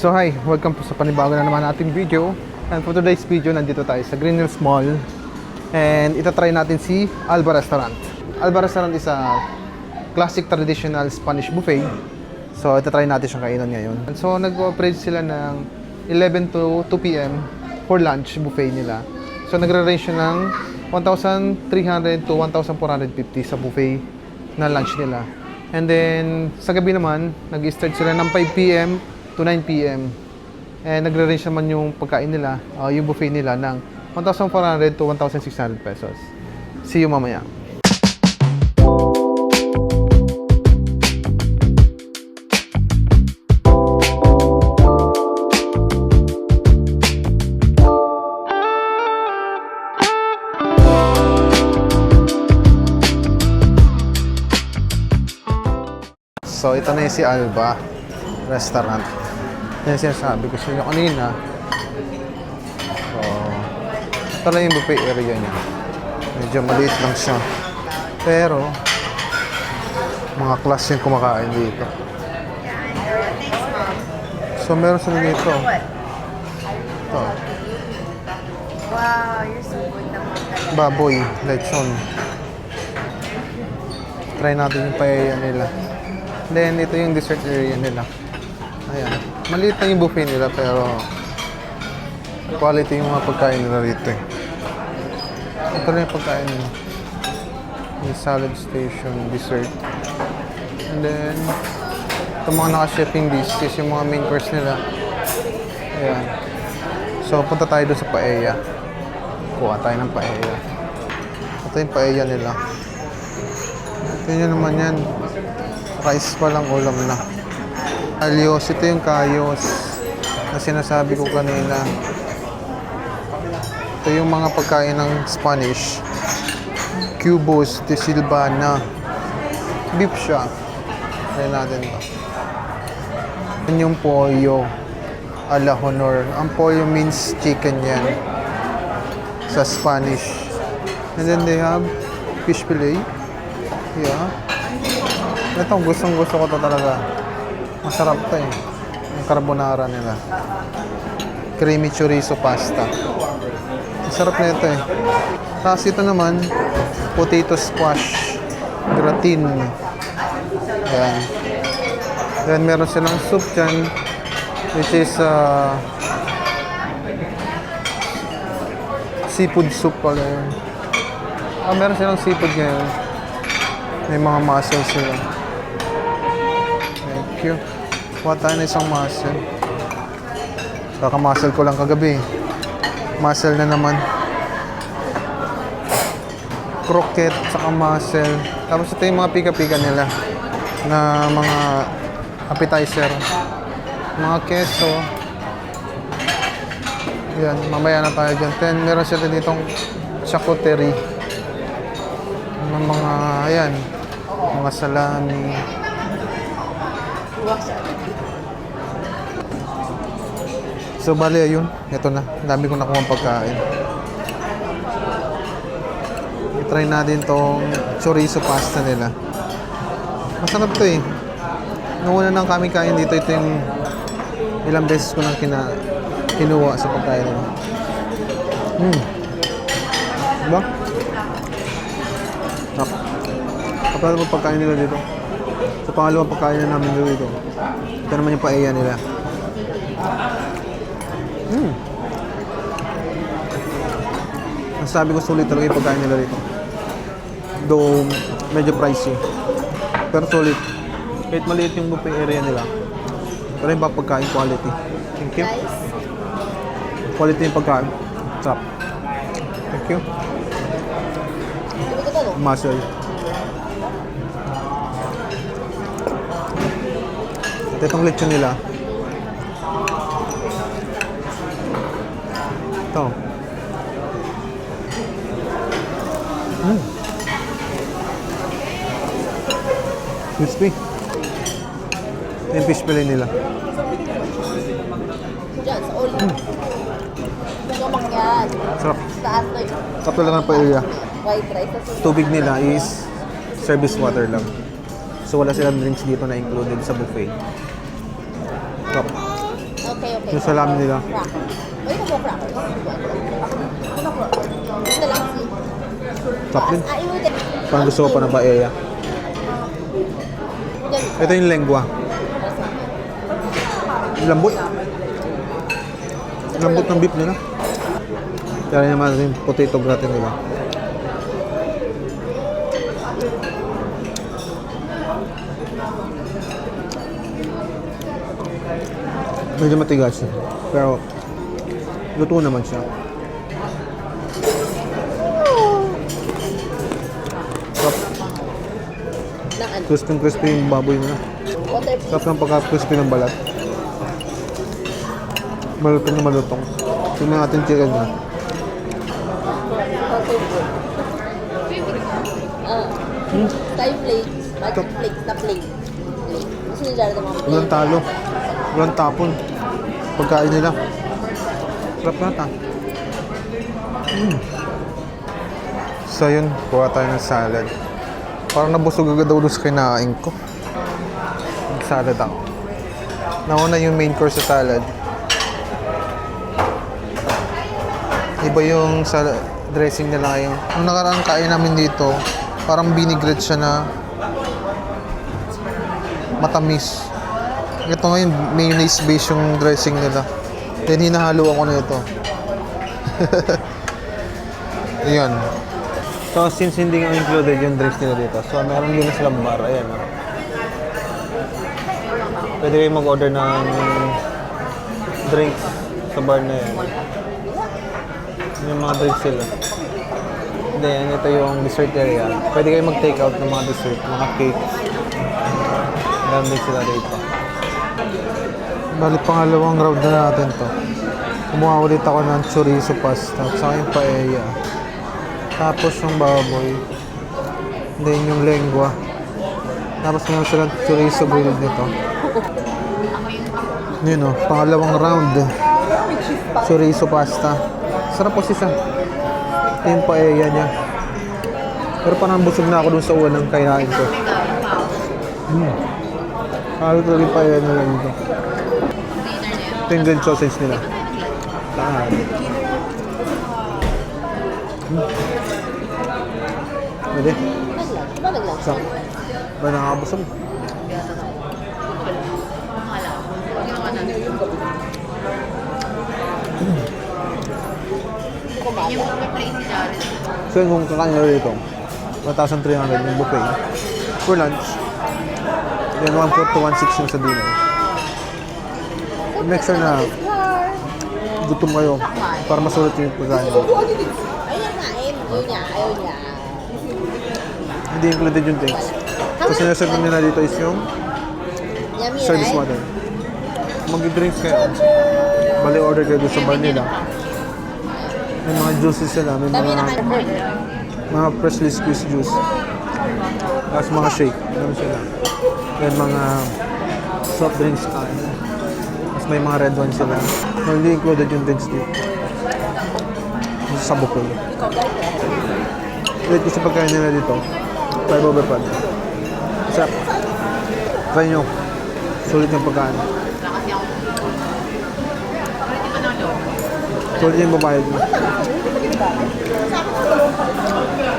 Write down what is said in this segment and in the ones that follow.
So hi, welcome po sa panibago na naman nating video. And for today's video, nandito tayo sa Green Hills Mall. And itatry natin si Alba Restaurant. Alba Restaurant is a classic traditional Spanish buffet. So itatry natin siyang kainan ngayon. And so nag-operate sila ng 11 to 2 p.m. for lunch buffet nila. So nagre-range siya ng 1,300 to 1,450 sa buffet na lunch nila. And then sa gabi naman, nag-start sila ng 5 p.m. to 9 p.m. And nagre-range naman yung pagkain nila, yung buffet nila ng 1,400 to 1,600 pesos. See you mamaya. So ito na yung si Alba Restaurant. Yan sinasabi ko sa inyo kanina. So, ito lang yung buffet area niya. Medyo maliit lang siya. Pero, mga class yung kumakain dito. So, meron sila dito. Ito. Wow, you're so good naman. Baboy, lechon. Try natin yung paella nila. Then, ito yung dessert area nila. Ayan. Maliit lang yung buffet nila pero quality yung mga pagkain nila rito eh. Ito na yung pagkain nila. Yung salad station, dessert. And then, itong mga naka-shipping dishes, yung mga main course nila. Ayan. So, punta tayo doon sa paella. Kuha tayo ng paella. Ito yung paella nila. Ito yun naman yan. Rice pa lang, ulam na. Alyos, ito yung kayos na sinasabi ko kanina. Ito yung mga pagkain ng Spanish. Cubos de Silvana. Beef siya. Try natin ito. Yan yung pollo a la honor. Ang pollo means chicken yan sa Spanish. And then they have fish fillet. Yeah. Ito, gustong-gusto ko to talaga. Masarap to eh. Yung carbonara nila. Creamy chorizo pasta. Masarap na ito eh. Tapos ito naman, potato squash gratin. Ayan. Then meron silang soup dyan, which is seafood soup pala yun. Meron silang seafood ngayon. May mga mussels sila. Thank you. Kuha tayo na isang mussel. Kaka-mussel ko lang kagabi. Mussel na naman. Croquette, saka mussel. Tapos ito yung mga pika-pika nila na mga appetizer. Mga keso. Yan, mamaya na tayo dyan. Then, meron sila ditong charcuterie. Mga, ayan, mga salami. So, bali, ayun. Ito na. Dami kong nakuha pagkain. I-try natin tong chorizo pasta nila. Masarap to eh. Nung una nang kami kain dito, ito yung ilang beses ko nang kinuha sa pagkain nila. Diba? Kapag mo pagkain nila dito. Sa pangalawang pagkain na namin dito. Ito naman yung paella nila. Ang sabi ko sulit talaga yung pagkain nila dito. Though medyo pricey. Pero sulit. Kahit maliit yung buffet area nila. Pero yung pagkain quality. Thank you. Quality yung pagkain. Sarap. Thank you. Muscle. Ito itong lechon nila. Ito. Crispy. Ito yung fish fillet nila. Diyan, sa ulo. Gamang yan. Sarap. Taas na yun. Sarap talaga ng paella. White rice. Tubig nila is service water lang. So wala silang drinks dito na included sa buffet. Sarap. Okay. okay. Yung salami nila. Cracker. Pwede ka po cracker. Ito lang si. Top din. Ah, iwo din. Parang gusto ko pa ng paella. Ganun. Ito yung lengua. Lambot. Lambot ng beef nila. Kaya naman yung potato gratin nila. Medyo matigas siya. Pero luto naman siya. Sarap. Na ano? Crispy yung baboy nila. Water please. Sarap ng pagka-crispy ng balat. Malutong na malutong. Tingnan natin chicken na. Thai flakes. Magic flakes na plain. Gusto niyo dyan ng mga plain. Walang talo. Walang tapon. Pagkain nila. Sarap na ta. So yun, kuha tayo ng salad. Parang nabusog agad daw doon sa kinain ko. Mag-salad ako. Nauna yung main course sa salad. Iba yung salad dressing nila yung... Nung nakaraang kain namin dito, parang vinaigrette siya na matamis. Ito ngayon, mayonnaise based yung dressing nila. Then hinahalo ako na ito. Ayan. So since hindi nga included yung drinks nila dito, so meron din na silang bar. Ayan. Pwede kayo mag-order ng drinks sa bar na yan. Yung mga drinks sila. Then ito yung dessert area. Pwede kayo mag-take out ng mga dessert, mga cakes. Meron din sila dito. Bali pangalawang round na natin to. Kumuha ulit ako ng chorizo pasta at saka yung paella. Tapos yung baboy. Then yung lengua. Tapos meron silang chorizo grilled nito. Yun o, pangalawang round. Chorizo pasta. Sarap po siya. Ito yung paella niya. Pero parang busog na ako dun sa unang kainain ko. Kalo talaga yung paella nila dito. Ito yung grilled sausage nila. Lahat. Pwede? Diba nag-lunch? Sak. Ba nakakabusog? So yun, kung kakain nyo dito, 1,300 yung buffet for lunch. Then 1,400 to 1,600 yung sa dinner. Make sure na gutom kayo para masulit yung pagkain. Ayun nga eh. Ayaw niya. Hindi included yung drinks. So sinaserve nila dito is yung Yummy, service right? water. Mag-drinks kayo. Bali order kayo doon sa bar nila. May mga juices sila. May Dami na mga freshly squeezed juice. Tapos mga shake. Meron sila. Then mga soft drinks ka. Tapos may mga red wine sila. Hindi included yung drinks dito. Sa buffet. Ulit ko sa pagkain nila dito. 5 over 5. Sarap. Try nyo. Sulit yung pagkain. Sulit yung babayad mo.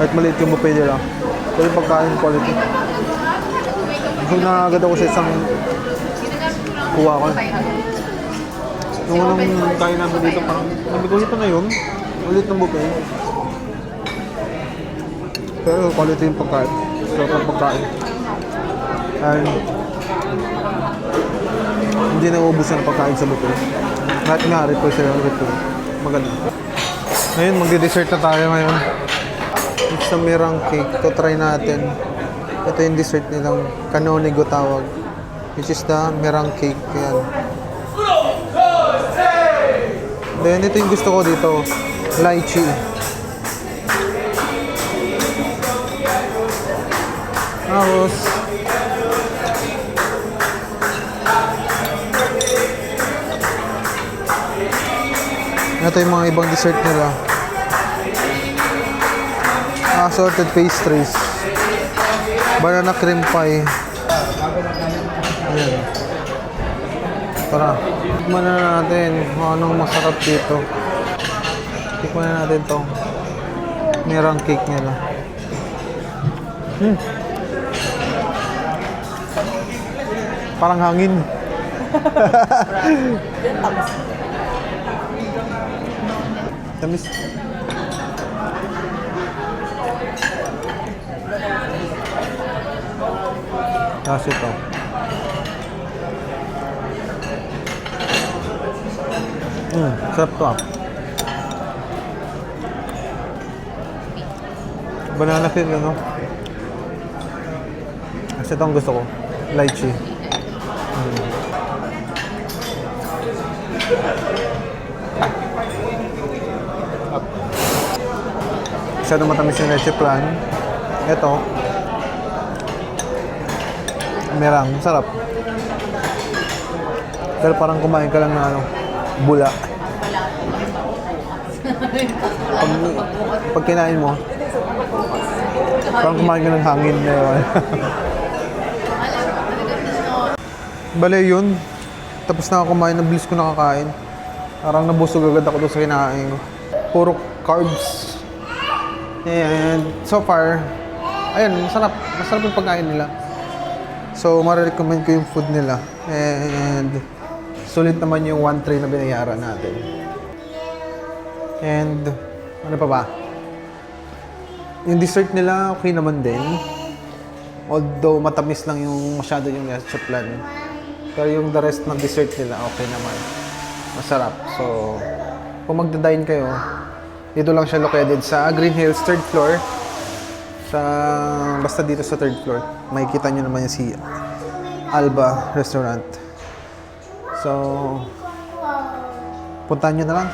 Kahit maliit yung buffet nila. Pero yung pagkain quality. So nakagad ako sa isang kuha ko. Nung unang kain namin dito, parang sabi ko ito na yun. Ulit ng buffet. Pero quality yung pagkain. Sarap ng pagkain. And hindi na uubusan ng pagkain sa buffet. Kahit nga, request sila ng request. Maganda. Ngayon, magde-dessert na tayo ngayon. It's a meringue cake. Ito try natin. Ito yung dessert nilang canonigo tawag. Which is the meringue cake. Yan. Then, ito yung gusto ko dito. Lychee. Tapos, ito yung mga ibang dessert nila. Assorted pastries. Banana cream pie. Ayan. Tara, tikman na natin kung anong masarap dito. Tikman na natin to. Merang cake nila. Parang hangin. Tamis. Tapos ito. Sarap to ah. Banana cake, ano? Kasi ito ang gusto ko. Lychee. Masyadong matamis yung leche plan. Ito. Merang. Sarap. Pero parang kumain ka lang na ano, bula. Pag kinain mo, parang kumain ka ng hangin na yun. Bale yun. Tapos na ako kumain, nabilis ko nakakain. Parang nabusog agad ako doon sa kinain ko. Puro carbs. And so far, ayun, masarap. Masarap yung pagkain nila. So, marirecommend ko yung food nila. And sulit naman yung 1 tray na binayaran natin. And ano pa ba? Yung dessert nila, okay naman din. Although matamis lang yung masyado yung leche plan. Pero yung the rest ng dessert nila, okay naman. Masarap. So, kung magda-dine kayo, dito lang siya located sa Green Hills, 3rd floor. Basta dito sa 3rd floor. Makikita nyo naman yung si Alba Restaurant. So, puntahan nyo na lang.